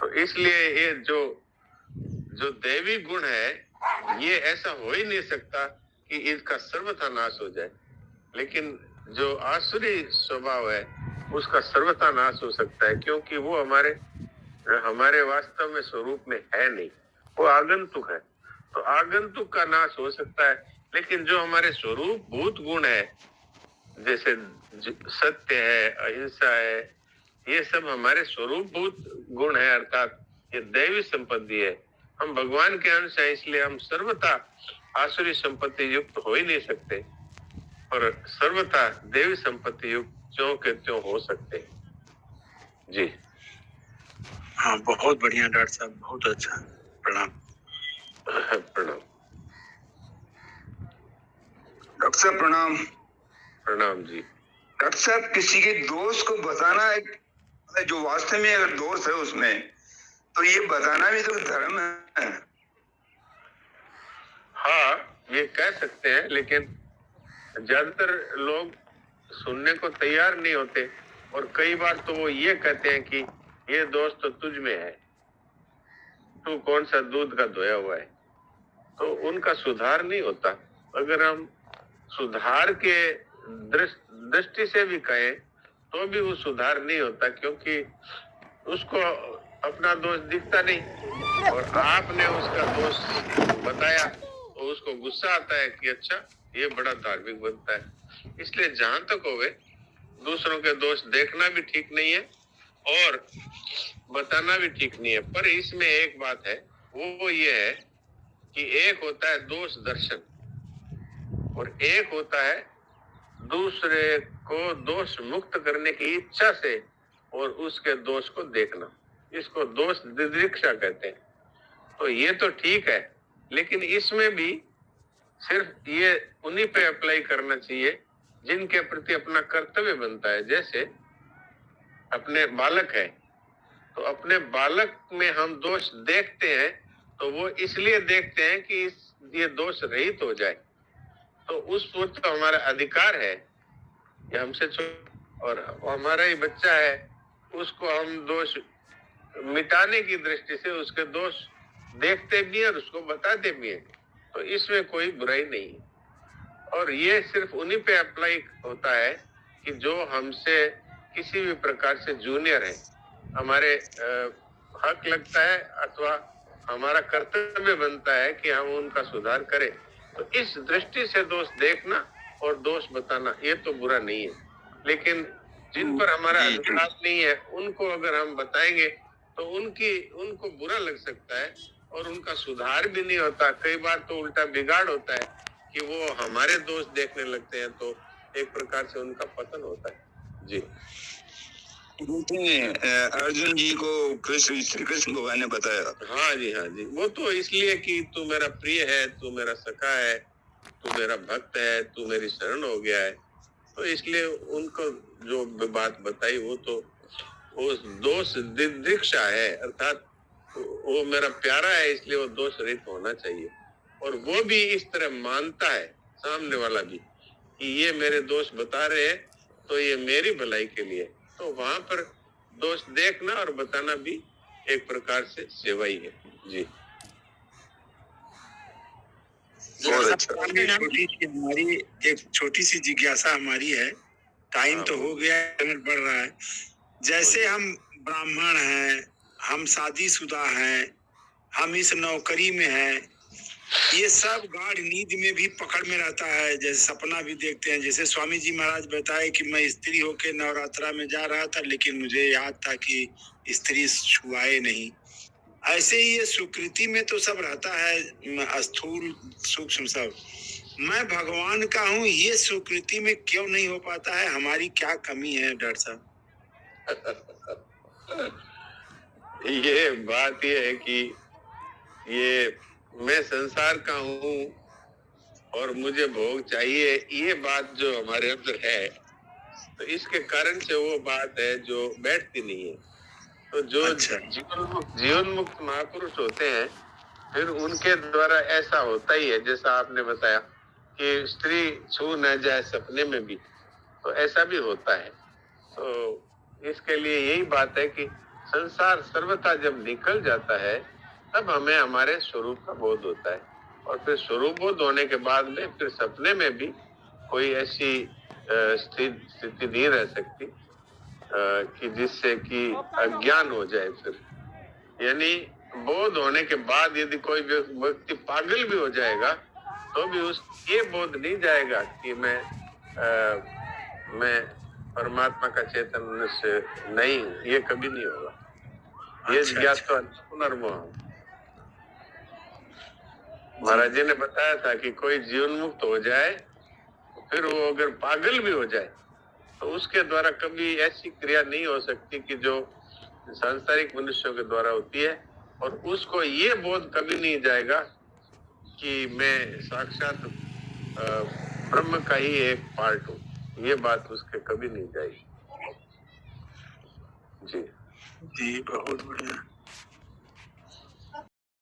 तो इसलिए ये जो जो दैवी गुण है, ये ऐसा हो ही नहीं सकता कि इसका सर्वथा नाश हो जाए। लेकिन जो आसुरी स्वभाव है, उसका सर्वथा नाश हो सकता है, क्योंकि वो हमारे हमारे वास्तव में स्वरूप में है नहीं, वो आगंतुक है। तो आगंतुक का नाश हो सकता है, लेकिन जो हमारे स्वरूप भूत गुण है, जैसे सत्य है, अहिंसा है, ये सब हमारे स्वरूप भूत गुण है, अर्थात ये दैवी संपत्ति है। हम भगवान के अंश है, इसलिए हम सर्वथा आसुरी संपत्ति युक्त हो ही नहीं सकते, और सर्वथा देवी संपत्ति युक्त ज्यों के त्यों हो सकते हैं। जी हाँ, बहुत बढ़िया डॉक्टर साहब, बहुत अच्छा। प्रणाम। प्रणाम। डॉक्टर साहब प्रणाम। प्रणाम जी। डॉक्टर साहब, किसी के दोष को बताना एक, जो वास्तव में अगर दोष है उसमें, तो ये बताना भी तो धर्म है। हाँ, ये कह सकते हैं, लेकिन ज्यादातर लोग सुनने को तैयार नहीं होते, और कई बार तो वो ये कहते हैं कि ये दोष तो तुझ में है, तू कौन सा दूध का धोया हुआ है। तो उनका सुधार नहीं होता। अगर हम सुधार के दृष्टि से भी कहें तो भी वो सुधार नहीं होता, क्योंकि उसको अपना दोष दिखता नहीं, और आपने उसका दोष बताया तो उसको गुस्सा आता है कि अच्छा, ये बड़ा धार्मिक बनता है। इसलिए जहां तक होवे, दूसरों के दोष देखना भी ठीक नहीं है और बताना भी ठीक नहीं है। पर इसमें एक बात है, वो ये है कि एक होता है दोष दर्शन, और एक होता है दूसरे को दोष मुक्त करने की इच्छा से और उसके दोष को देखना। इसको दोष दिदृक्षा कहते हैं। तो ये तो ठीक है, लेकिन इसमें भी सिर्फ ये उन्हीं पे अप्लाई करना चाहिए जिनके प्रति अपना कर्तव्य बनता है। जैसे अपने बालक है, तो अपने बालक में हम दोष देखते हैं, तो वो इसलिए देखते हैं कि ये दोष रहित हो जाए। तो उस पर तो हमारा अधिकार है, ये हमसे और हमारा ही बच्चा है, उसको हम दोष मिटाने की दृष्टि से उसके दोष देखते भी हैं और उसको बताते भी हैं। तो इसमें कोई बुराई नहीं है, और ये सिर्फ उन्हीं पे अप्लाई होता है कि जो हमसे किसी भी प्रकार से जूनियर है, हमारे हक लगता है अथवा हमारा कर्तव्य बनता है कि हम उनका सुधार करें। तो इस दृष्टि से दोष देखना और दोष बताना ये तो बुरा नहीं है, लेकिन जिन पर हमारा अधिकार नहीं है उनको अगर हम बताएंगे तो उनको बुरा लग सकता है और उनका सुधार भी नहीं होता। कई बार तो उल्टा बिगाड़ होता है कि वो हमारे दोष देखने लगते हैं, तो एक प्रकार से उनका पतन होता है। जी। अर्जुन जी को श्री कृष्ण भगवान ने बताया। हाँ जी, हाँ जी। वो तो इसलिए कि तू मेरा प्रिय है, तू मेरा सखा है, तू मेरा भक्त है, तू मेरी शरण हो गया है। तो इसलिए उनको जो बात बताई वो तो वो दोष दिदृक्षा है, अर्थात वो मेरा प्यारा है, इसलिए वो दोष रहित होना चाहिए। और वो भी इस तरह मानता है, सामने वाला भी, कि ये मेरे दोष बता रहे हैं तो ये मेरी भलाई के लिए। तो वहां पर दोष देखना और बताना भी एक प्रकार से सेवा ही है। जी। हमारी एक छोटी सी जिज्ञासा हमारी है, टाइम तो हो गया, बढ़ रहा है। जैसे हम ब्राह्मण हैं, हम शादीशुदा हैं, हम इस नौकरी में हैं, ये सब गाढ़ नींद में भी पकड़ में रहता है। जैसे सपना भी देखते हैं, जैसे स्वामी जी महाराज बताए कि मैं स्त्री होके नवरात्रा में जा रहा था, लेकिन मुझे याद था कि स्त्री छुआए नहीं। ऐसे ही ये सुकृति में तो सब रहता है, स्थूल सूक्ष्म सब। मैं भगवान का हूँ, ये सुकृति में क्यों नहीं हो पाता है? हमारी क्या कमी है डॉक्टर साहब? ये बात ये है कि ये मैं संसार का हूँ और मुझे भोग चाहिए, ये बात जो हमारे अंदर है, तो इसके कारण से वो बात है जो बैठती नहीं है। तो जो जीवन मुक्त महापुरुष होते हैं, फिर उनके द्वारा ऐसा होता ही है, जैसा आपने बताया कि स्त्री छू न जाए सपने में भी, तो ऐसा भी होता है। तो इसके लिए यही बात है कि संसार सर्वथा जब निकल जाता है तब हमें हमारे स्वरूप का बोध होता है, और फिर स्वरूप बोध होने के बाद में फिर सपने में भी कोई ऐसी स्थिति नहीं रह सकती कि जिससे कि अज्ञान हो जाए। फिर यानी बोध होने के बाद यदि कोई व्यक्ति पागल भी हो जाएगा तो भी उस ये बोध नहीं जाएगा कि मैं परमात्मा का चैतन्य से नहीं हूँ, ये कभी नहीं होगा। ये जिज्ञासा पुनर्मोह। महाराज जी ने बताया था कि कोई जीवन मुक्त हो जाए फिर वो अगर पागल भी हो जाए तो उसके द्वारा कभी ऐसी क्रिया नहीं हो सकती कि जो सांसारिक मनुष्यों के द्वारा होती है, और उसको ये बोध कभी नहीं जाएगा कि मैं साक्षात ब्रह्म का ही एक पार्ट हूँ। ये बात उसके कभी नहीं जाएगी। जी जी, बहुत बढ़िया।